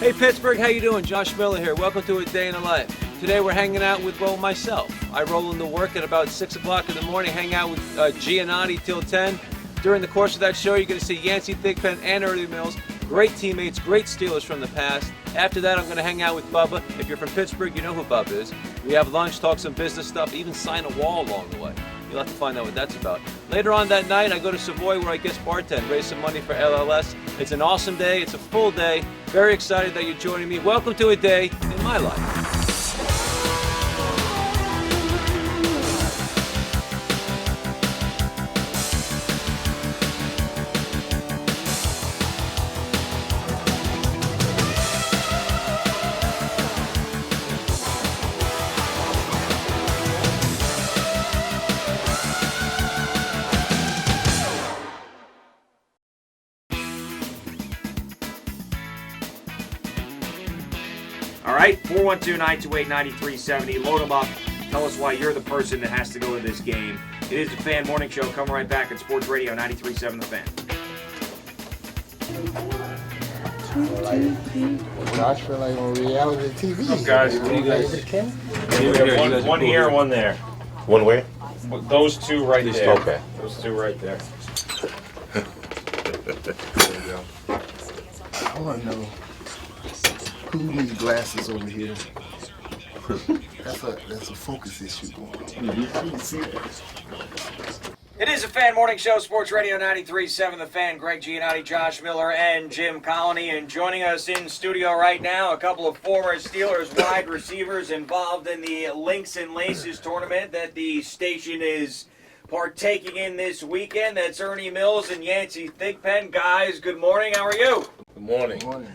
Hey Pittsburgh, how you doing? Josh Miller here. Welcome to A Day in the Life. Today we're hanging out with, myself. I roll into work at about 6 o'clock in the morning, hang out with Giannotti till 10. During the course of that show, you're going to see Yancey Thigpen and Early Mills. Great teammates, great Steelers from the past. After that, I'm going to hang out with Bubba. If you're from Pittsburgh, you know who Bubba is. We have lunch, talk some business stuff, even sign a wall along the way. You'll have to find out what that's about. Later on that night, I go to Savoy where I guest bartend, raise some money for LLS. It's an awesome day. It's a full day. Very excited that you're joining me. Welcome to A Day in My Life. All right, 412-928-9370. Load them up. Tell us why you're the person that has to go to this game. It is the Fan Morning Show. Come right back at Sports Radio 93.7 The Fan. Josh feel like on reality TV. What's up, guys? What do you guys? One here, one there. One where? Those two right there. Okay. Those two right there. I want to know who needs glasses over here. That's a focus issue going on. You see that? It is a Fan Morning Show, Sports Radio 93.7 The Fan. Greg Giannotti, Josh Miller, and Jim Colony. And joining us in studio right now, a couple of former Steelers wide receivers involved in the Links and Laces tournament that the station is partaking in this weekend. That's Ernie Mills and Yancey Thigpen. Guys, good morning. How are you? Good morning. Good morning.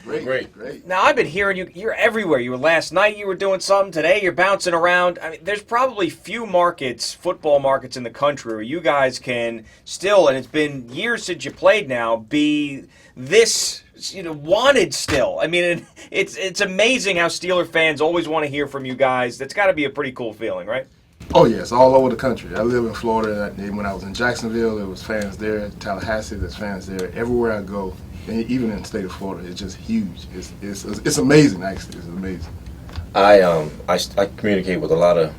Great. Now, I've been hearing you're everywhere. You were last night, you were doing something. Today, you're bouncing around. I mean, there's probably few markets, football markets in the country where you guys can still, and it's been years since you played now, be this, wanted still. I mean, it's amazing how Steeler fans always want to hear from you guys. That's got to be a pretty cool feeling, right? Oh, yes, all over the country. I live in Florida. When I was in Jacksonville, there was fans there. Tallahassee, there's fans there. Everywhere I go, and even in the state of Florida, it's just huge. It's amazing, actually. It's amazing. I communicate with a lot of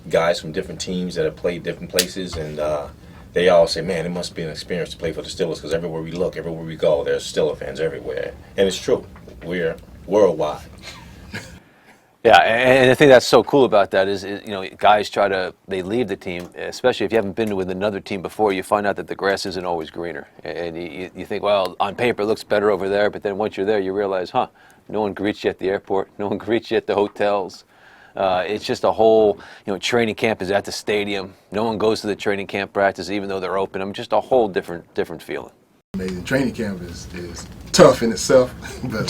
guys from different teams that have played different places, and they all say, man, it must be an experience to play for the Steelers because everywhere we look, everywhere we go, there's Steeler fans everywhere. And it's true. We're worldwide. Yeah, and I think that's so cool about that is guys they leave the team, especially if you haven't been with another team before, you find out that the grass isn't always greener. And you think, well, on paper it looks better over there, but then once you're there, you realize, no one greets you at the airport, no one greets you at the hotels. It's just a whole, training camp is at the stadium. No one goes to the training camp practice even though they're open. I mean, just a whole different feeling. Amazing. Training camp is tough in itself, but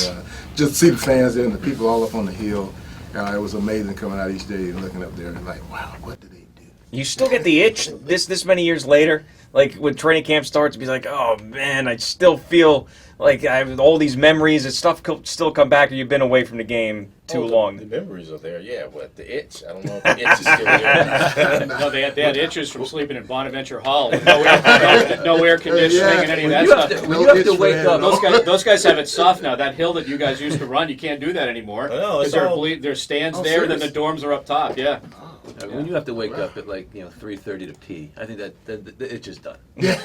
just to see the fans there and the people all up on the hill, it was amazing coming out each day and looking up there and like, wow, what did they do? You still get the itch this many years later? Like when training camp starts, be like, oh man, I still feel like I have all these memories and stuff still come back, or you've been away from the game too long. The memories are there, yeah, but the itch, I don't know if the itch is still there. No, they had itches from sleeping in Bonaventure Hall. No air conditioning and any of that stuff. You have to wake up. Those guys have it soft now. That hill that you guys used to run, you can't do that anymore. No, it's there's stands there, and then the dorms are up top. Yeah. When you have to wake up at 3:30 to pee, I think that it's just done. Yeah.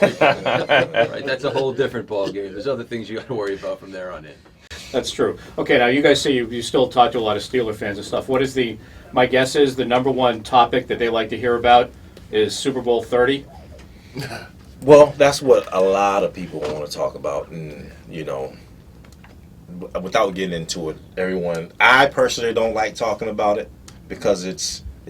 Right, that's a whole different ball game. There's other things you got to worry about from there on in. That's true. Okay, now you guys say you still talk to a lot of Steeler fans and stuff. What is my guess is the number one topic that they like to hear about is Super Bowl 30? Well, that's what a lot of people want to talk about, and without getting into it, I personally don't like talking about it because it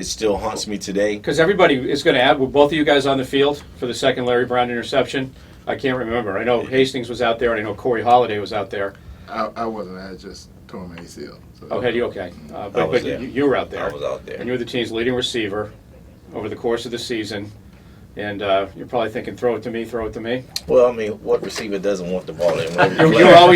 still haunts me today. Because everybody is going to add, were both of you guys on the field for the second Larry Brown interception? I can't remember. I know Hastings was out there, and I know Corey Holiday was out there. I wasn't. I had just tore my ACL. So. Oh, had you? Okay. But you were out there. I was out there. And you were the team's leading receiver over the course of the season. And you're probably thinking, throw it to me. Well, I mean, what receiver doesn't want the ball in?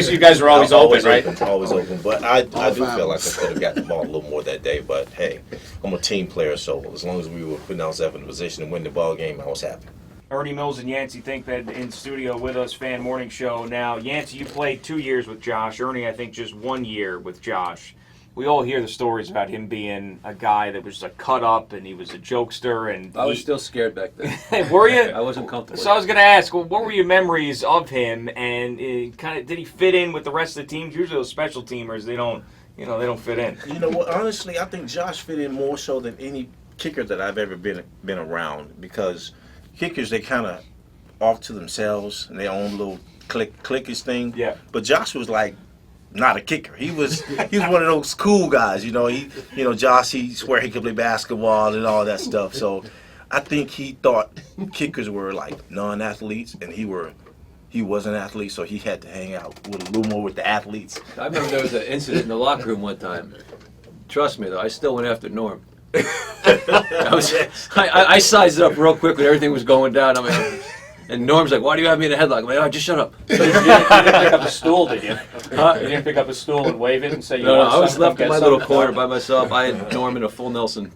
You guys are always open, right? Always open. But I do feel like I could have got the ball a little more that day. But hey, I'm a team player, so as long as we were putting ourselves in a position to win the ball game, I was happy. Ernie Mills and Yancey Thinkpad in studio with us, Fan Morning Show. Now, Yancey, you played 2 years with Josh. Ernie, I think just 1 year with Josh. We all hear the stories about him being a guy that was a cut up and he was a jokester. And I was still scared back then. Were you? I wasn't comfortable. So I was going to ask, well, what were your memories of him? And did he fit in with the rest of the teams? Usually those special teamers, they don't fit in. You know what? Honestly, I think Josh fit in more so than any kicker that I've ever been around, because kickers, they kind of off to themselves and their own little cliquish thing. Yeah. But Josh was like not a kicker. He was one of those cool guys. Josh, he swear he could play basketball and all that stuff. So I think he thought kickers were like non-athletes, and he was an athlete, so he had to hang out with a little more with the athletes. I remember there was an incident in the locker room one time. Trust me, though, I still went after Norm. I sized it up real quick when everything was going down. And Norm's like, "Why do you have me in a headlock?" I'm like, "Oh, just shut up." So you didn't pick up a stool, did you? Huh? You didn't pick up a stool and wave it and say you No, want I was something, left in get my little something? corner by myself. I had Norm in a full Nelson.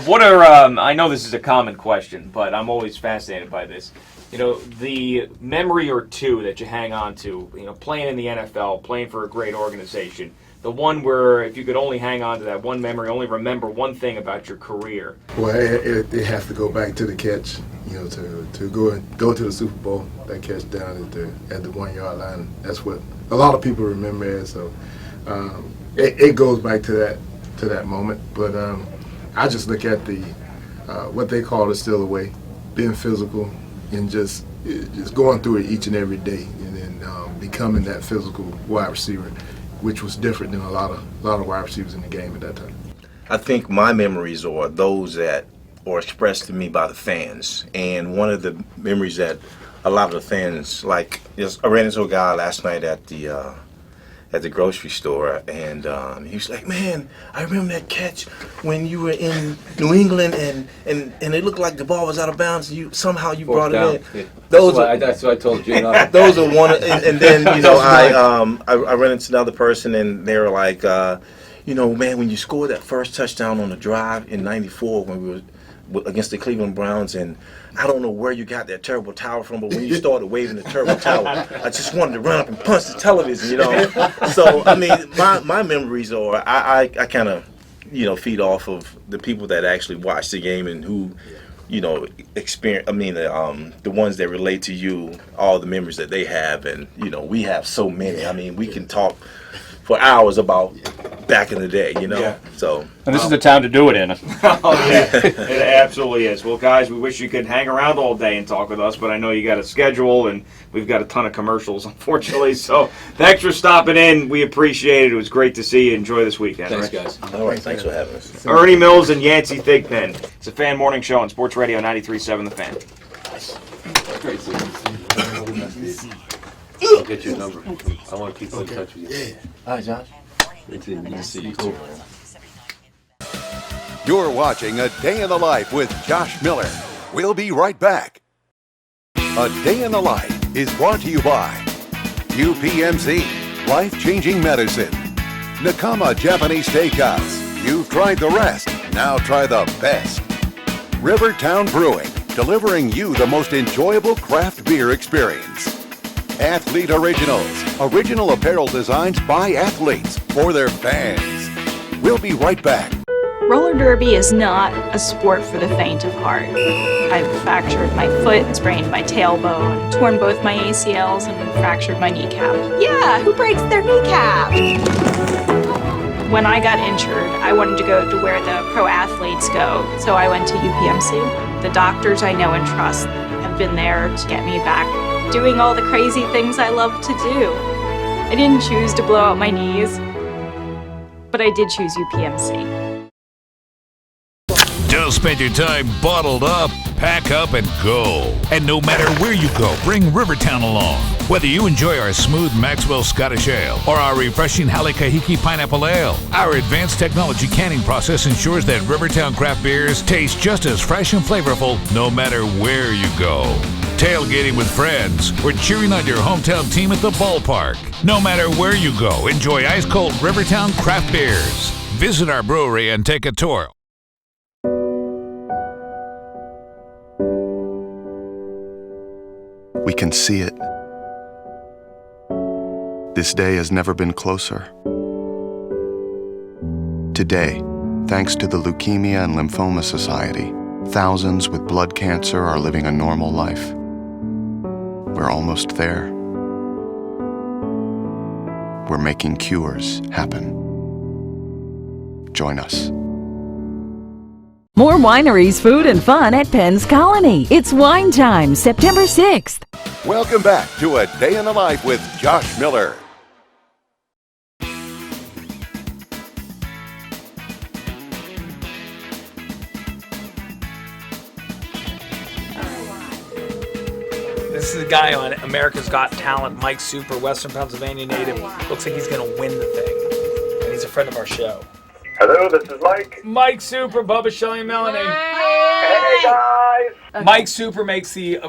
What are I know this is a common question, but I'm always fascinated by this. The memory or two that you hang on to, playing in the NFL, playing for a great organization. The one where if you could only hang on to that one memory, only remember one thing about your career. Well, it has to go back to the catch, to go to the Super Bowl. That catch down at the 1 yard line. That's what a lot of people remember it. So it goes back to that moment. But I just look at the what they call the steal away, being physical and just going through it each and every day, and then becoming that physical wide receiver, which was different than a lot of wide receivers in the game at that time. I think my memories are those that are expressed to me by the fans. And one of the memories that a lot of the fans, like, I ran into a guy last night at the grocery store, and he was like, "Man, I remember that catch when you were in New England, and it looked like the ball was out of bounds, and somehow you brought it in." Yeah. Those That's what I told Giannotti. those are one, and then I ran into another person, and they were like, "Man, when you scored that first touchdown on the drive in '94 when we were against the Cleveland Browns, and I don't know where you got that terrible towel from, but when you started waving the terrible towel, I just wanted to run up and punch the television, So, I mean, my memories are, I kind of, feed off of the people that actually watch the game and who, experience, the ones that relate to you, all the memories that they have, and, we have so many. I mean, we can talk for hours about back in the day, Yeah. So. And this is the town to do it in. Oh, yeah, it absolutely is. Well, guys, we wish you could hang around all day and talk with us, but I know you got a schedule, and we've got a ton of commercials, unfortunately. So thanks for stopping in. We appreciate it. It was great to see you. Enjoy this weekend. Thanks, Right? guys. All right, thanks for having us. Ernie Mills and Yancey Thigpen. It's a Fan Morning Show on Sports Radio 93.7 The Fan. Great seeing you. I'll get your number. I want to keep in touch with you. Hi, Josh. Great seeing you. See you too. You're watching A Day in the Life with Josh Miller. We'll be right back. A Day in the Life is brought to you by UPMC, life-changing medicine. Nakama Japanese Steakhouse. You've tried the rest. Now try the best. Rivertown Brewing, delivering you the most enjoyable craft beer experience. Athlete Originals, original apparel designs by athletes for their fans. We'll be right back. Roller derby is not a sport for the faint of heart. I've fractured my foot, sprained my tailbone, torn both my ACLs, and fractured my kneecap. Yeah, who breaks their kneecap? When I got injured, I wanted to go to where the pro athletes go, so I went to UPMC. The doctors I know and trust have been there to get me back doing all the crazy things I love to do. I didn't choose to blow out my knees, but I did choose UPMC. Don't spend your time bottled up. Pack up and go. And no matter where you go, bring Rivertown along. Whether you enjoy our smooth Maxwell Scottish Ale or our refreshing Halakahiki Pineapple Ale, our advanced technology canning process ensures that Rivertown craft beers taste just as fresh and flavorful no matter where you go. Tailgating with friends, or cheering on your hometown team at the ballpark. No matter where you go, enjoy ice-cold Rivertown craft beers. Visit our brewery and take a tour. We can see it. This day has never been closer. Today, thanks to the Leukemia and Lymphoma Society, thousands with blood cancer are living a normal life. We're almost there. We're making cures happen. Join us. More wineries, food, and fun at Penn's Colony. It's wine time, September 6th. Welcome back to A Day in the Life with Josh Miller. This is a guy on America's Got Talent, Mike Super, Western Pennsylvania native. Looks like he's going to win the thing. And he's a friend of our show. Hello, this is Mike. Mike Super, Bubba, Shelley, and Melanie. Hey, guys. Mike Super makes the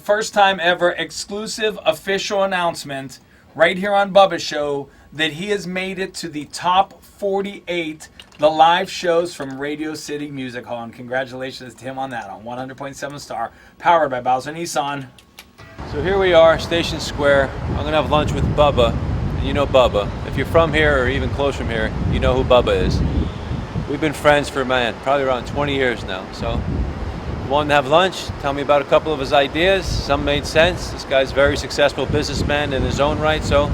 first time ever exclusive official announcement right here on Bubba's show that he has made it to the top 48, the live shows from Radio City Music Hall. And congratulations to him on that, on 100.7 Star, powered by Bowser Nissan. So here we are, Station Square. I'm going to have lunch with Bubba. And you know Bubba. If you're from here or even close from here, you know who Bubba is. We've been friends for, probably around 20 years now. So wanted to have lunch, tell me about a couple of his ideas. Some made sense. This guy's a very successful businessman in his own right. So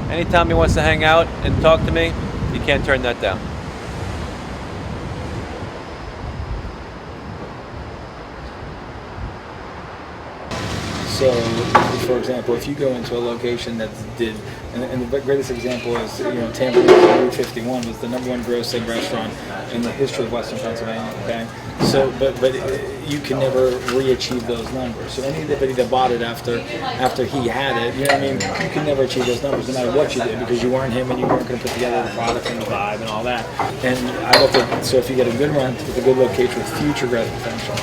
anytime he wants to hang out and talk to me, you can't turn that down. So, for example, if you go into a location that did, and the greatest example is, Tampa Route 51 was the #1 grossing restaurant in the history of Western Pennsylvania. Okay, so but you can never re-achieve those numbers. So anybody that bought it after he had it, you know what I mean, you can never achieve those numbers no matter what you did, because you weren't him and you weren't going to put together the product and the vibe and all that. And I looked at, so if you get a good rent with a good location with future growth potential.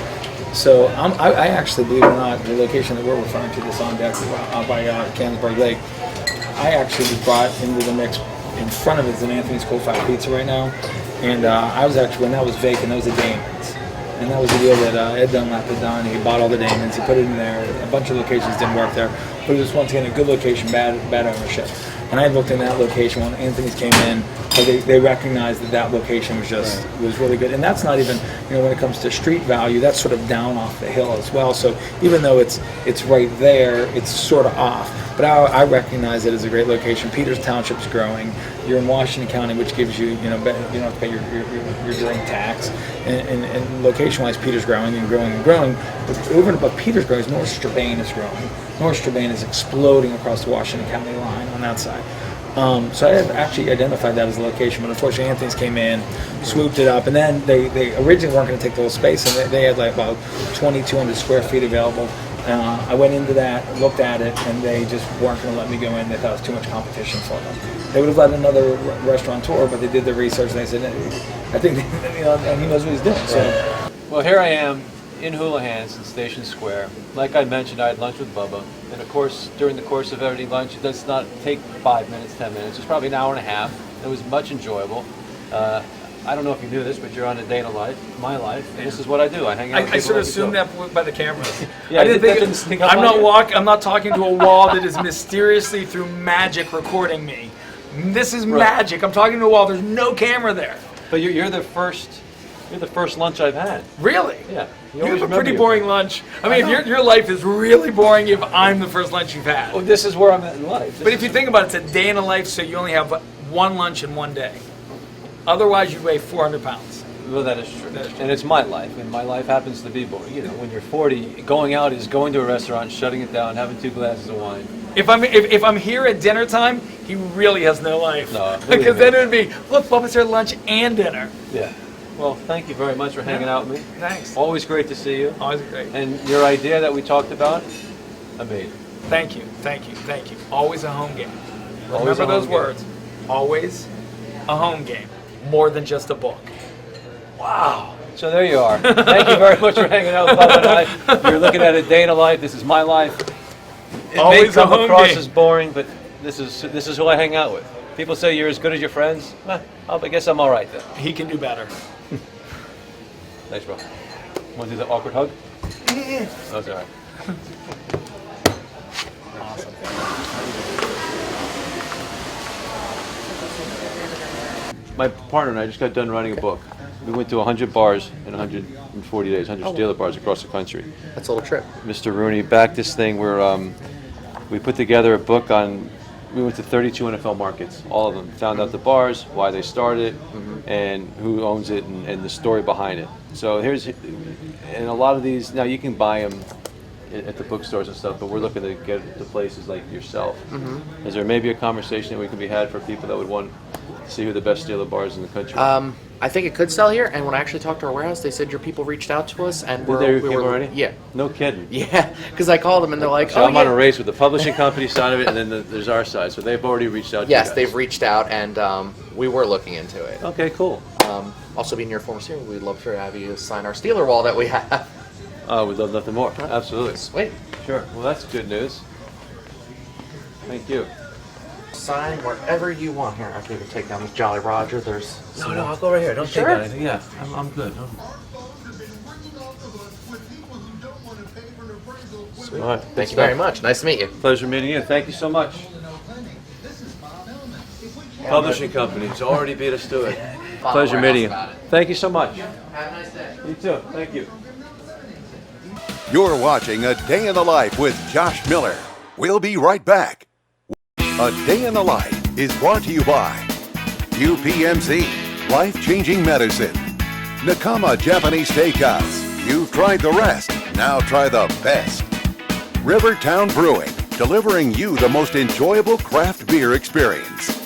So I actually, believe it or not, the location that we're referring to, this on deck by Canonsburg Lake, I actually was brought into the mix. In front of it is an Anthony's Cold Fire Pizza right now, and I was actually, when that was vacant, that was a Damon's, and that was the deal that Ed Dunlap had done. He bought all the Damon's, he put it in there. A bunch of locations didn't work there, but it was once again a good location, bad ownership. And I looked in that location when Anthony's came in. They recognized that location was really good, and that's not even, when it comes to street value, that's sort of down off the hill as well. So even though it's right there, it's sort of off. But I recognize it as a great location. Peters Township's growing. You're in Washington County, which gives you, you don't have to pay your drink tax. And location-wise, Peters growing and growing and growing. But over and above Peters growing, North Strabane is growing. North Strabane is exploding across the Washington County line on that side. So I had actually identified that as a location, but unfortunately Anthony's came in, swooped it up, and then they originally weren't going to take the whole space, and they had like about 2,200 square feet available. I went into that, looked at it, and they just weren't going to let me go in. They thought it was too much competition for them. They would have let another restaurateur, but they did their research, and they said, I think, and he knows what he's doing. So, well, here I am in Houlihan's in Station Square. Like I mentioned, I had lunch with Bubba. And of course, during the course of every lunch, it does not take 5 minutes, 10 minutes. It's probably an hour and a half. It was much enjoyable. I don't know if you knew this, but you're on A Day in a Life, my life. And this is what I do. I hang out with I sort of people assumed that by the cameras. Yeah, I didn't think I'm not talking to a wall that is mysteriously through magic recording me. This is magic. I'm talking to a wall. There's no camera there. But you're the first lunch I've had. Really? Yeah. You have a pretty boring lunch. I mean, if your life is really boring if I'm the first lunch you've had. Well, this is where I'm at in life. But if you think about it, it's a day in a life, so you only have one lunch in one day. Otherwise, you'd weigh 400 pounds. Well, that is true. And it's my life, and my life happens to be boring. When you're 40, going out is going to a restaurant, shutting it down, having 2 glasses of wine. If I'm here at dinner time, he really has no life. No, because then it would be, look, Bubba's here at lunch and dinner. Yeah. Well, thank you very much for hanging out with me. Thanks. Always great to see you. Always great. And your idea that we talked about, amazing. Thank you. Always a home game. Always Remember a those home words. Game. Always a home game. More than just a book. Wow. So there you are. Thank you very much for hanging out with Bubba and I. You're looking at A Day in a Life. This is my life. It Always may come a home across game. as boring, but this is who I hang out with. People say you're as good as your friends. I guess I'm all right then. He can do better. Thanks, bro. Want to do the awkward hug? That's all right. my partner and I just got done writing a book. We went to 100 bars in 140 days, 100 Steeler bars across the country. That's a little trip. Mr. Rooney backed this thing where we put together a book on. We went to 32 NFL markets, all of them. Found out the bars, why they started, and who owns it, and the story behind it. So and a lot of these now you can buy them at the bookstores and stuff, but we're looking to get it to places like yourself. Is there maybe a conversation that we can be had for people that would want to see who the best Steeler bars in the country? I think it could sell here, and when I actually talked to our warehouse, they said your people reached out to us, and we were already. Yeah. No kidding. Yeah, because I called them and they're like, So I'm on a race with the publishing company side of it, and then there's our side. So they've already reached out to you Yes, guys. they've reached out, and we were looking into it. Okay, cool. Also, being your former Steeler, we'd love to have you sign our Steeler wall that we have. Oh, we'd love nothing more. Absolutely. Sweet. Sure. Well, that's good news. Thank you. Sign wherever you want. Here, I can even take down this Jolly Roger. There's No, I'll go right here. Don't Sure. take anything. Yeah, I'm good. Sweet. All right. Thank you very much. Nice to meet you. Pleasure meeting you. Thank you so much. Publishing companies already beat us to it. Pleasure meeting you. Thank you so much. Have a nice day. You too. Thank you. You're watching A Day in the Life with Josh Miller. We'll be right back. A Day in the Life is brought to you by UPMC, life-changing medicine. Nakama Japanese Steakhouse. You've tried the rest, now try the best. Rivertown Brewing, delivering you the most enjoyable craft beer experience.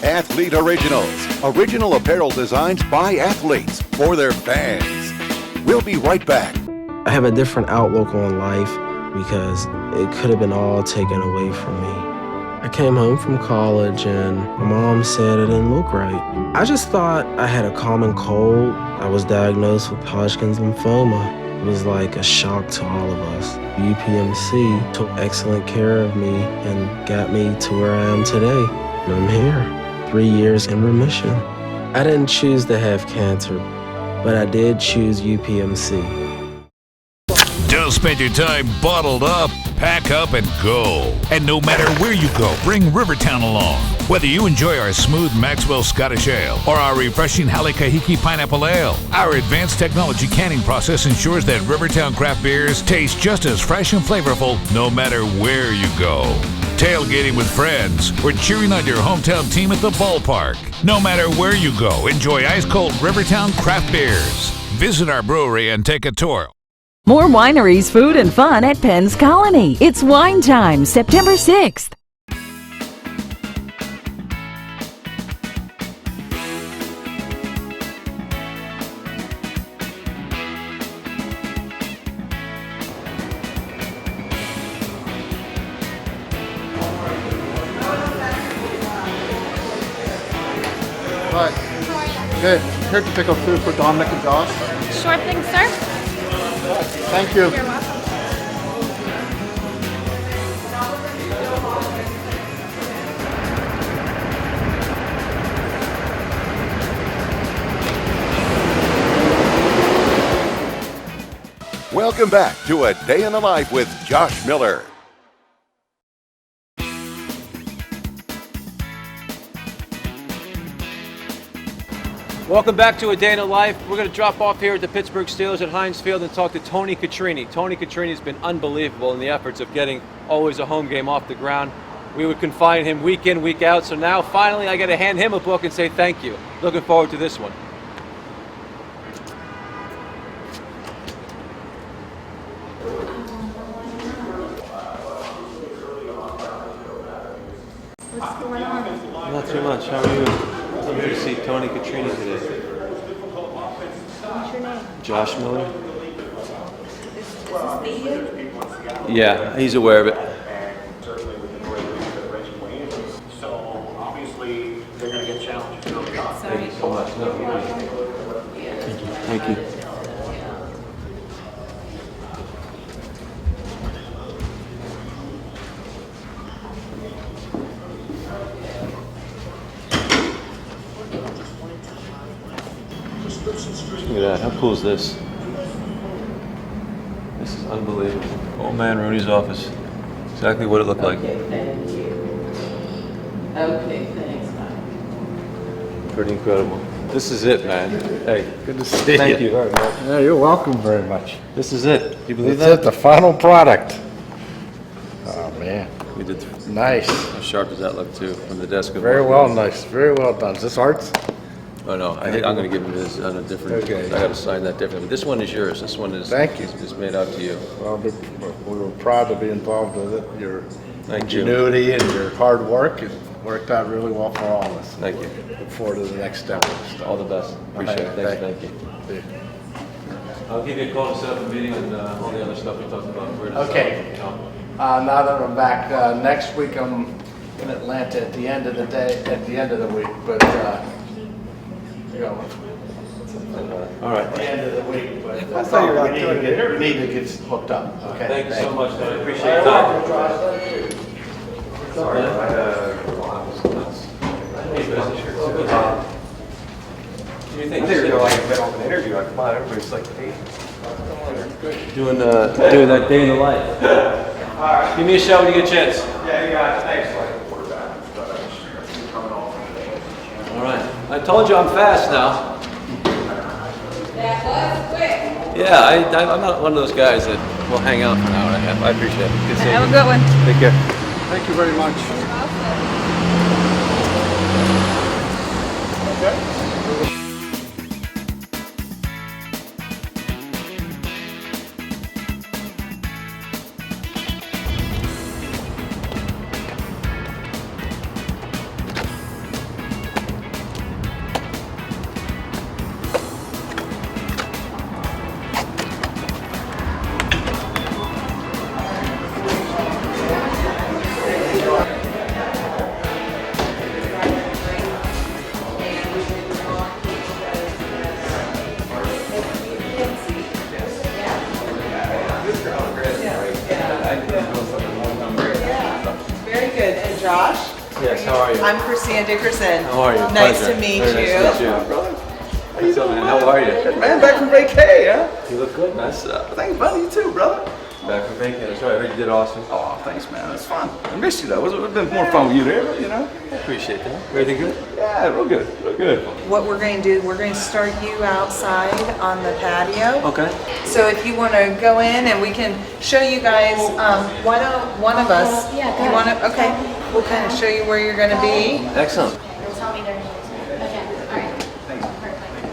Athlete Originals, original apparel designs by athletes for their fans. We'll be right back. I have a different outlook on life because it could have been all taken away from me. I came home from college and my mom said it didn't look right. I just thought I had a common cold. I was diagnosed with Hodgkin's lymphoma. It was like a shock to all of us. UPMC took excellent care of me and got me to where I am today. And I'm here, 3 years in remission. I didn't choose to have cancer, but I did choose UPMC. Don't spend your time bottled up. Pack up and go. And no matter where you go, bring Rivertown along. Whether you enjoy our smooth Maxwell Scottish Ale or our refreshing Halikahiki Pineapple Ale, our advanced technology canning process ensures that Rivertown craft beers taste just as fresh and flavorful no matter where you go. Tailgating with friends or cheering on your hometown team at the ballpark. No matter where you go, enjoy ice-cold Rivertown craft beers. Visit our brewery and take a tour. More wineries, food, and fun at Penn's Colony. It's Wine Time, September 6th. Right. Good. Here to pick up food for Dominic and Josh. Sure thing, sir. Thank you. You're welcome. Welcome back to A Day in the Life with Josh Miller. Welcome back to A Day in the Life. We're going to drop off here at the Pittsburgh Steelers at Heinz Field and talk to Tony Catrini. Tony Catrini has been unbelievable in the efforts of getting always a home game off the ground. We would confine him week in, week out, so now finally I got to hand him a book and say thank you. Looking forward to this one. What's going on? Not too much. How are you? I'm here to see Tony Catrini today. What's your name? Josh Miller? Is this you? Yeah, he's aware of it. So obviously they're going to get challenged. Thank you so much. No, Thank you. Look at that. How cool is this? This is unbelievable. Old man Rooney's office. Exactly what it looked like. Okay, thank you. Okay, thanks, Mike. Pretty incredible. This is it, man. Hey, Good to see you. thank you very much. Yeah, you're welcome very much. This is it. You believe That's that? it, the final product. Oh, man. We did. Nice. How sharp does that look too from the desk? Of Very well, nice. Very well done. Is this Art's? Oh no, I'm going to give him this on a different. Okay. I got to sign that differently. But this one is yours. This one is. Thank you. Is made out to you. Well, we were proud to be involved with it. Your Thank you. ingenuity and your hard work, it worked out really well for all of us. Thank you. Look forward to the next step. All the best. Appreciate it. Thank Thank you. I'll give you a call to set up a meeting on all the other stuff we talked about. Okay. Now that I'm back, next week I'm in Atlanta at the end of the day, at the end of the week, but, you know, All right. at the end of the week, but I thought you were we need to get hooked up, okay? Thank you so much, man. I appreciate your time. Sorry. What do you think? Interview. I come on, everybody's like, hey. Doing that day in the life. Give me a shout when you get a chance. Yeah, you got it. Thanks. All right. I told you I'm fast now. Yeah, I'm not one of those guys that will hang out for an hour and a half. I appreciate it. Good seeing you. Have a good one. Take care. Thank you very much. Very good. And Josh? Yes, how are you? I'm Christina Dickerson. How are you? Nice Pleasure. to meet Very you. Nice to meet you. What's up, man? How are you? Man, back from vacay, huh? You look good, man. Thanks, buddy. You too, brother. Back from vacation. That's right. I heard you did awesome. Oh, thanks, man. That's fun. I missed you, though. It's been more fun with you there, you know? I appreciate that. Everything good? Yeah, real good. Real good. What we're going to do, we're going to start you outside on the patio. Okay. So if you want to go in and we can show you guys, why don't one of us, Yeah, go you want ahead. to, okay, we'll kind of show you where you're going to be. Excellent. Tell me their names. Okay, all right.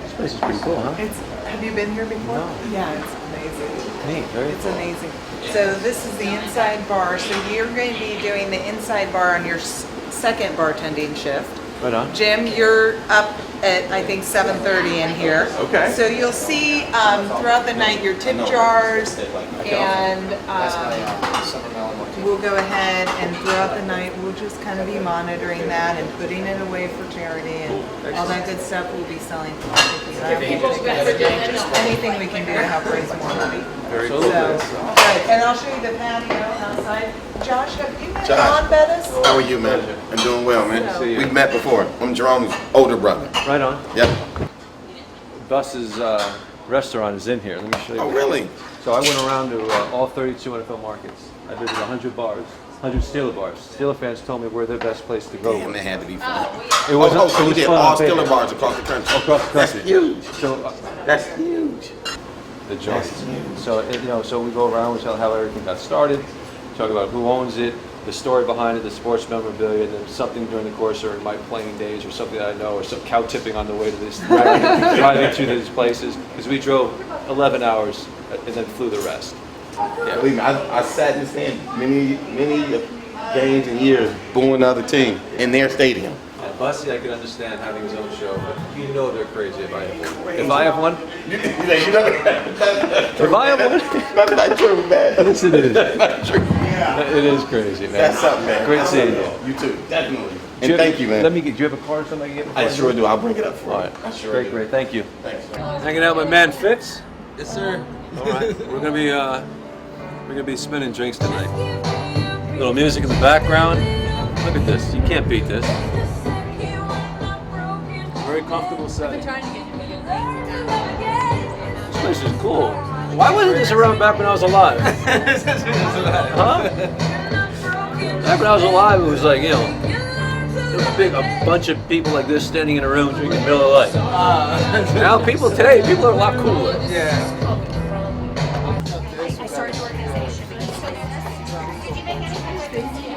This place is pretty cool, huh? Have you been here before? No. Yeah, it's amazing. Neat. Very It's cool. amazing. So this is the inside bar. So you're going to be doing the inside bar on your second bartending shift. Right on. Jim, you're up at, I think, 7:30 in here. Okay. So you'll see throughout the night your tip jars, and we'll go ahead and throughout the night we'll just kind of be monitoring that and putting it away for charity and all that good stuff. We'll be selling anything we can do to help raise more money. Very So, cool. good. And I'll show you the patio outside. Josh, have you met Josh. Don Bettis? How are you, man? I'm doing well, man. See We've met before. I'm Jerome's older brother. Right on. Yep. Bus's restaurant is in here. Let me show you. Oh, really? So I went around to all 32 NFL markets. I visited 100 bars, 100 Steeler bars. Steeler fans told me we're their best place to go. Damn, that had to be fun. It was. so it you was did fun all on paper. Steeler bars across the country. Across the country. That's huge. So That's huge. the joints. So so we go around, we tell how everything got started, talk about who owns it, the story behind it, the sports memorabilia, and then something during the course or in my playing days or something that I know, or some cow tipping on the way to this, driving to these places, because we drove 11 hours and then flew the rest. Yeah, believe me, I sat in the stand many games and years booing the other team in their stadium. And Bussy, I can understand having his own show, but you know they're crazy if I have one. If I have one? If I have one? That's not true, man. Yes, it is. That's not true. It is crazy, man. That's something, man. Great seeing you. You too, definitely. And thank you, man. Let me get. Do you have a card or something I can get? I sure do. I'll bring it up for you. All right. I sure Great, do. great. Thank you. Thanks. Hanging out with my man Fitz. Yes, sir. All right. We're gonna be spinning drinks tonight. Little music in the background. Look at this. You can't beat this. Very comfortable setting. This place is cool. Why wasn't this around back when I was alive? Huh? Back when I was alive, it was like, A bunch of people like this standing in a room drinking Miller Lite. Now people are a lot cooler. Yeah.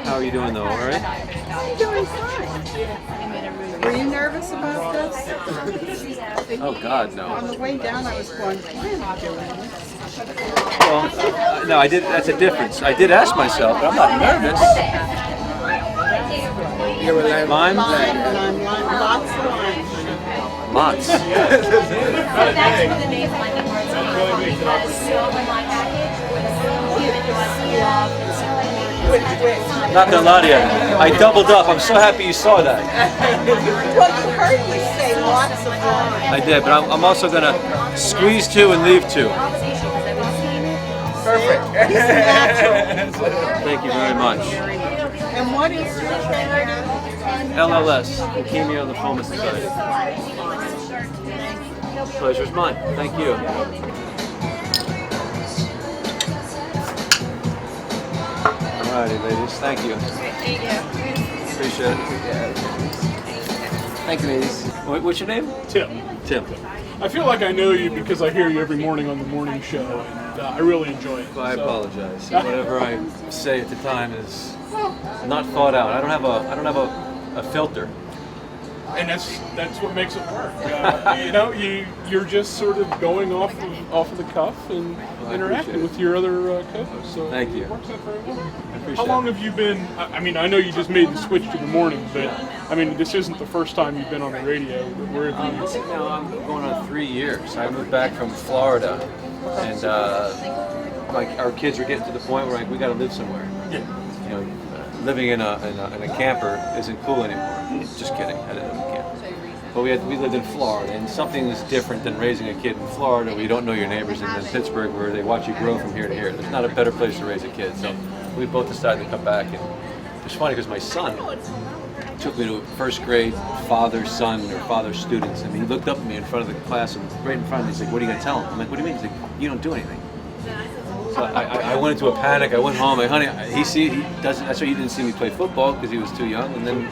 How are you doing though? All right? I'm doing fine. Were you nervous about this? Oh God, no. On the way down, I was going, why am I doing this? Well, no, I did. That's a difference. I did ask myself, but I'm not nervous. You were like, Mime? lots of lime. Lots. So that's where the name Lending Words came from, because so in my package was given to us Not gonna lie to you, I doubled up. I'm so happy you saw that. Well, you heard me say lots of lime. I did, but I'm also gonna squeeze 2 and leave 2. Perfect. He's a natural. Thank you very much. And what is your program? LLS, Leukemia Lymphoma Society. Pleasure's mine. Thank you. Alrighty, ladies. Thank you. Appreciate it. Thank you, ladies. What's your name? Tim. Tim. I feel like I know you because I hear you every morning on the morning show, and I really enjoy it. Well, I apologize. Whatever I say at the time is not thought out. I don't have a filter. And that's what makes it work. You're just sort of going off of the cuff and interacting with your other co-hosts. So Thank you. It works out very well. I appreciate How long have you been? I mean, I know you just made the switch to the morning, but I mean, this isn't the first time you've been on the radio. Where have you? Now I'm going on 3 years. I moved back from Florida, and our kids are getting to the point where we got to live somewhere. Yeah. You know, living in a camper isn't cool anymore. Just kidding. I didn't live in a camper. But we lived in Florida, and something is different than raising a kid in Florida where you don't know your neighbors, and then Pittsburgh where they watch you grow from here to here. There's not a better place to raise a kid. So we both decided to come back, and it's funny because my son took me to a first grade father-son or father-students, and he looked up at me in front of the class, and right in front of me, he's like, "What are you going to tell him?" I'm like, "What do you mean?" He's like, "You don't do anything." So I went into a panic. I went home. Like, honey, that's why he didn't see me play football because he was too young. And then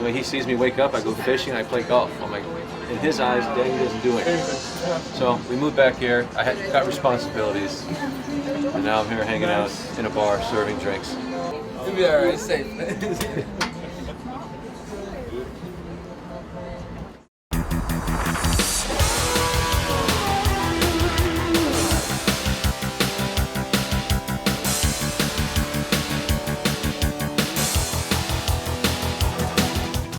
when he sees me wake up, I go fishing. I play golf. I'm like, in his eyes, Daddy doesn't do anything. So we moved back here. I got responsibilities, and now I'm here hanging out in a bar serving drinks. You'll be all right. Safe.